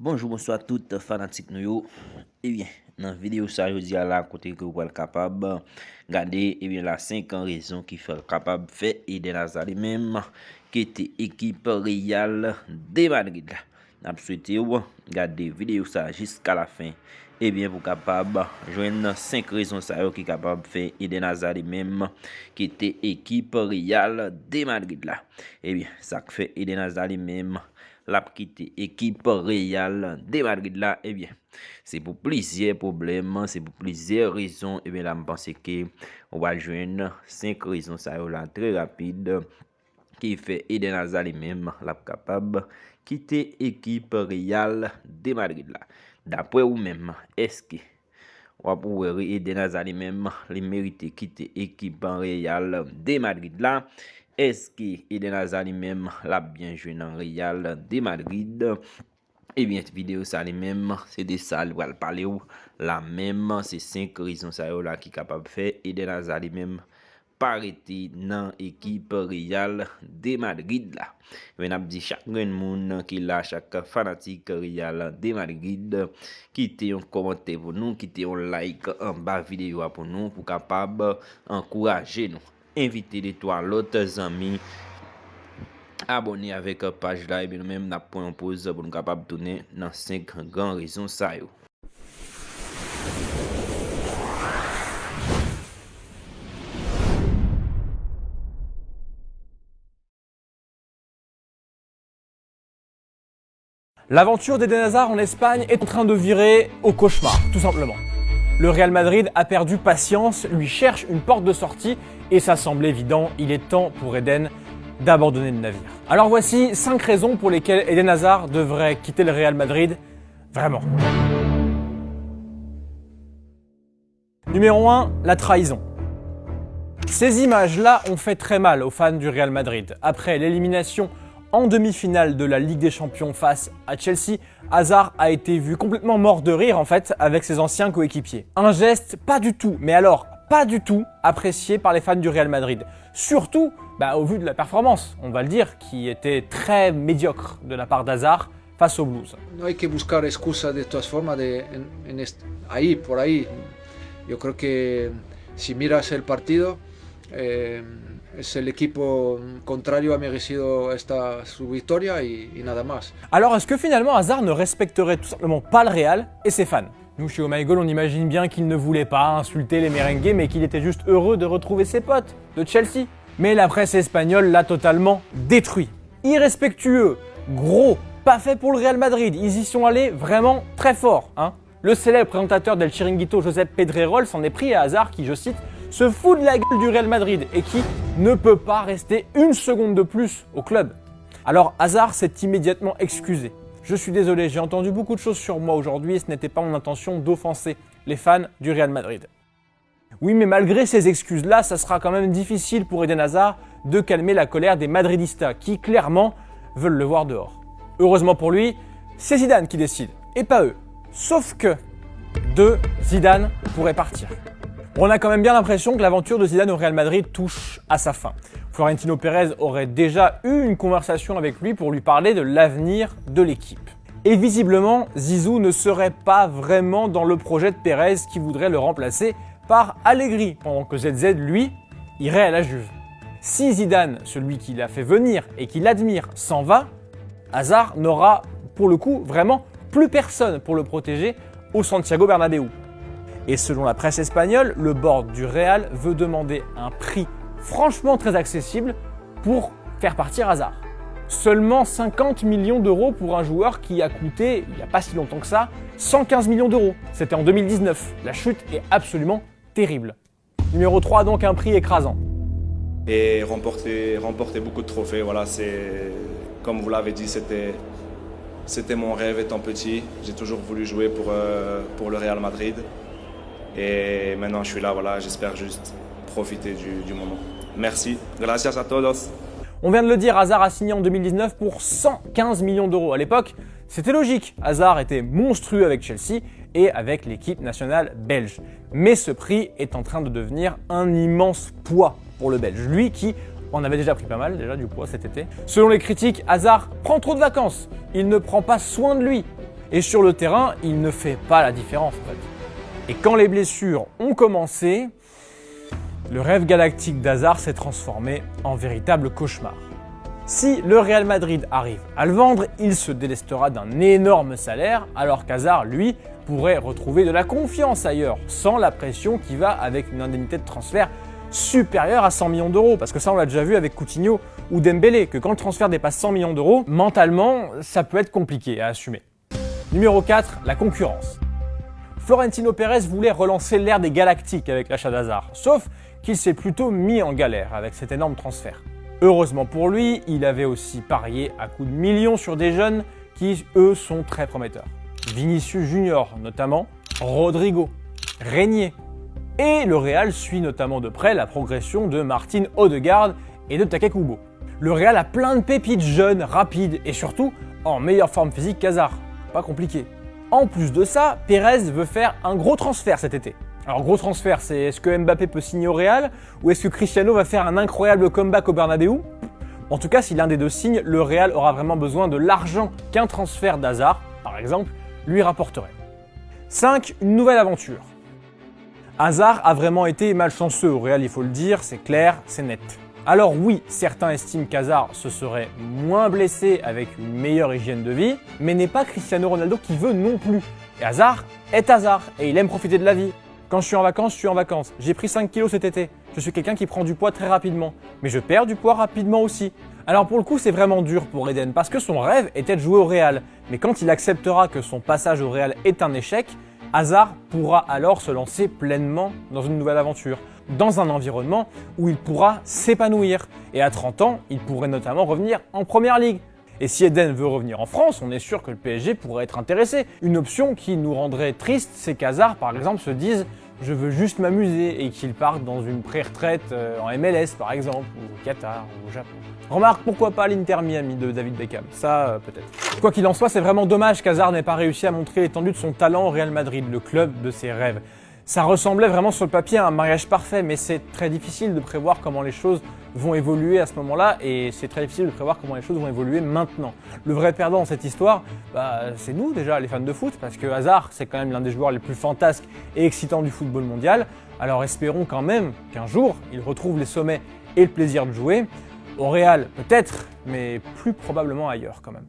Bonjour, bonsoir toutes fanatiques nous. Eh bien, dans la vidéo ça je dis à la côté que vous êtes capable regarder la 5 raisons qui fait capable de faire Eden Hazard même qui était équipe Real de Madrid. N'a souhaité regarder vidéo ça jusqu'à la fin. Eh bien, vous capable joindre 5 raisons ça qui capable de faire Eden Hazard même qui était équipe Real de Madrid là. Eh bien, ça fait Eden Hazard même l'a quitté équipe Real de Madrid là, eh bien, c'est pour plusieurs problèmes, c'est pour plusieurs raisons, eh bien, là, je pense que on va joindre 5 raisons, ça là, très rapide, qui fait Eden Hazard même, la capable quitter équipe Real de Madrid là. D'après vous-même, est-ce que on va pouvoir Eden Hazard même, les mérite quitter équipe Real de Madrid là? Est-ce que Eden Hazard même l'a bien joué dans Real de Madrid? Eh bien, cette vidéo ça même, c'est de ça on va parler la même, c'est 5 raisons ça là qui capable de faire Eden Hazard même parité dans l'équipe Real de Madrid là. On a dit chaque monde qui là, chaque fanatique Real de Madrid, quittez un commentaire pour nous, quittez un like en bas vidéo pour nous, pour capable encourager nous. Inviter les trois l'autres amis abonner avec la page là et bien même n'a point en pause pour nous capable tourner dans 5 grandes raisons ça yo. L'aventure d'Eden Hazard en Espagne est en train de virer au cauchemar, tout simplement. Le Real Madrid a perdu patience, lui cherche une porte de sortie et ça semble évident, il est temps pour Eden d'abandonner le navire. Alors voici 5 raisons pour lesquelles Eden Hazard devrait quitter le Real Madrid, vraiment. Numéro 1, la trahison. Ces images-là ont fait très mal aux fans du Real Madrid. Après l'élimination en demi-finale de la Ligue des Champions face à Chelsea, Hazard a été vu complètement mort de rire en fait avec ses anciens coéquipiers. Un geste pas du tout, mais alors pas du tout apprécié par les fans du Real Madrid. Surtout au vu de la performance, on va le dire, qui était très médiocre de la part d'Hazard face au Blues. No hay que buscar excusas de todas formas ahí, por ahí. Yo creo que si miras el partido, es el equipo contrario ha merecido su victoria y nada más. Alors est-ce que finalement Hazard ne respecterait tout simplement pas le Real et ses fans? Nous chez Oh My Goal, on imagine bien qu'il ne voulait pas insulter les merengues mais qu'il était juste heureux de retrouver ses potes de Chelsea. Mais la presse espagnole l'a totalement détruit. Irrespectueux, gros, pas fait pour le Real Madrid, ils y sont allés vraiment très fort. Le célèbre présentateur del Chiringuito Josep Pedrerol s'en est pris à Hazard qui, je cite, se fout de la gueule du Real Madrid et qui ne peut pas rester une seconde de plus au club. Alors Hazard s'est immédiatement excusé. Je suis désolé, j'ai entendu beaucoup de choses sur moi aujourd'hui et ce n'était pas mon intention d'offenser les fans du Real Madrid. Oui, mais malgré ces excuses-là, ça sera quand même difficile pour Eden Hazard de calmer la colère des madridistas qui clairement veulent le voir dehors. Heureusement pour lui, c'est Zidane qui décide et pas eux. Sauf que Zidane pourrait partir. On a quand même bien l'impression que l'aventure de Zidane au Real Madrid touche à sa fin. Florentino Pérez aurait déjà eu une conversation avec lui pour lui parler de l'avenir de l'équipe. Et visiblement, Zizou ne serait pas vraiment dans le projet de Pérez qui voudrait le remplacer par Allegri, pendant que ZZ, lui, irait à la Juve. Si Zidane, celui qui l'a fait venir et qui l'admire, s'en va, Hazard n'aura pour le coup vraiment plus personne pour le protéger au Santiago Bernabéu. Et selon la presse espagnole, le board du Real veut demander un prix franchement très accessible pour faire partir Hazard. Seulement 50 millions d'euros pour un joueur qui a coûté, il n'y a pas si longtemps que ça, 115 millions d'euros. C'était en 2019. La chute est absolument terrible. Numéro 3, donc un prix écrasant. Et remporter beaucoup de trophées, voilà, c'est, comme vous l'avez dit, c'était mon rêve étant petit. J'ai toujours voulu jouer pour le Real Madrid. Et maintenant je suis là, voilà, j'espère juste profiter du moment. Merci, gracias a todos. On vient de le dire, Hazard a signé en 2019 pour 115 millions d'euros. À l'époque, c'était logique. Hazard était monstrueux avec Chelsea et avec l'équipe nationale belge. Mais ce prix est en train de devenir un immense poids pour le Belge. Lui qui en avait déjà pris pas mal du poids cet été. Selon les critiques, Hazard prend trop de vacances. Il ne prend pas soin de lui. Et sur le terrain, il ne fait pas la différence en fait. Et quand les blessures ont commencé, le rêve galactique d'Hazard s'est transformé en véritable cauchemar. Si le Real Madrid arrive à le vendre, il se délestera d'un énorme salaire, alors qu'Hazard, lui, pourrait retrouver de la confiance ailleurs, sans la pression qui va avec une indemnité de transfert supérieure à 100 millions d'euros. Parce que ça, on l'a déjà vu avec Coutinho ou Dembélé, que quand le transfert dépasse 100 millions d'euros, mentalement, ça peut être compliqué à assumer. Numéro 4, la concurrence. Florentino Pérez voulait relancer l'ère des Galactiques avec l'achat d'Hazard, sauf qu'il s'est plutôt mis en galère avec cet énorme transfert. Heureusement pour lui, il avait aussi parié à coups de millions sur des jeunes qui, eux, sont très prometteurs. Vinicius Junior notamment, Rodrigo, Régnier. Et le Real suit notamment de près la progression de Martin Odegaard et de Take Kubo. Le Real a plein de pépites jeunes, rapides et surtout en meilleure forme physique qu'Hazard. Pas compliqué. En plus de ça, Pérez veut faire un gros transfert cet été. Alors gros transfert, c'est est-ce que Mbappé peut signer au Real ou est-ce que Cristiano va faire un incroyable comeback au Bernabéu? En tout cas, si l'un des deux signe, le Real aura vraiment besoin de l'argent qu'un transfert d'Hazard, par exemple, lui rapporterait. 5. Une nouvelle aventure. Hazard a vraiment été malchanceux au Real, il faut le dire, c'est clair, c'est net. Alors oui, certains estiment qu'Hazard se serait moins blessé avec une meilleure hygiène de vie, mais n'est pas Cristiano Ronaldo qui veut non plus. Et Hazard est Hazard, et il aime profiter de la vie. Quand je suis en vacances, je suis en vacances. J'ai pris 5 kilos cet été. Je suis quelqu'un qui prend du poids très rapidement. Mais je perds du poids rapidement aussi. Alors pour le coup, c'est vraiment dur pour Eden parce que son rêve était de jouer au Real. Mais quand il acceptera que son passage au Real est un échec, Hazard pourra alors se lancer pleinement dans une nouvelle aventure, dans un environnement où il pourra s'épanouir. Et à 30 ans, il pourrait notamment revenir en Première Ligue. Et si Eden veut revenir en France, on est sûr que le PSG pourrait être intéressé. Une option qui nous rendrait triste, c'est qu'Hazard, par exemple, se dise « je veux juste m'amuser » et qu'il parte dans une pré-retraite en MLS, par exemple, ou au Qatar, ou au Japon. Remarque, pourquoi pas l'Inter Miami de David Beckham, ça peut-être. Quoi qu'il en soit, c'est vraiment dommage qu'Hazard n'ait pas réussi à montrer l'étendue de son talent au Real Madrid, le club de ses rêves. Ça ressemblait vraiment sur le papier à un mariage parfait, mais c'est très difficile de prévoir comment les choses vont évoluer à ce moment-là, et c'est très difficile de prévoir comment les choses vont évoluer maintenant. Le vrai perdant dans cette histoire, c'est nous déjà, les fans de foot, parce que Hazard, c'est quand même l'un des joueurs les plus fantasques et excitants du football mondial. Alors espérons quand même qu'un jour, il retrouve les sommets et le plaisir de jouer. Au Real, peut-être, mais plus probablement ailleurs quand même.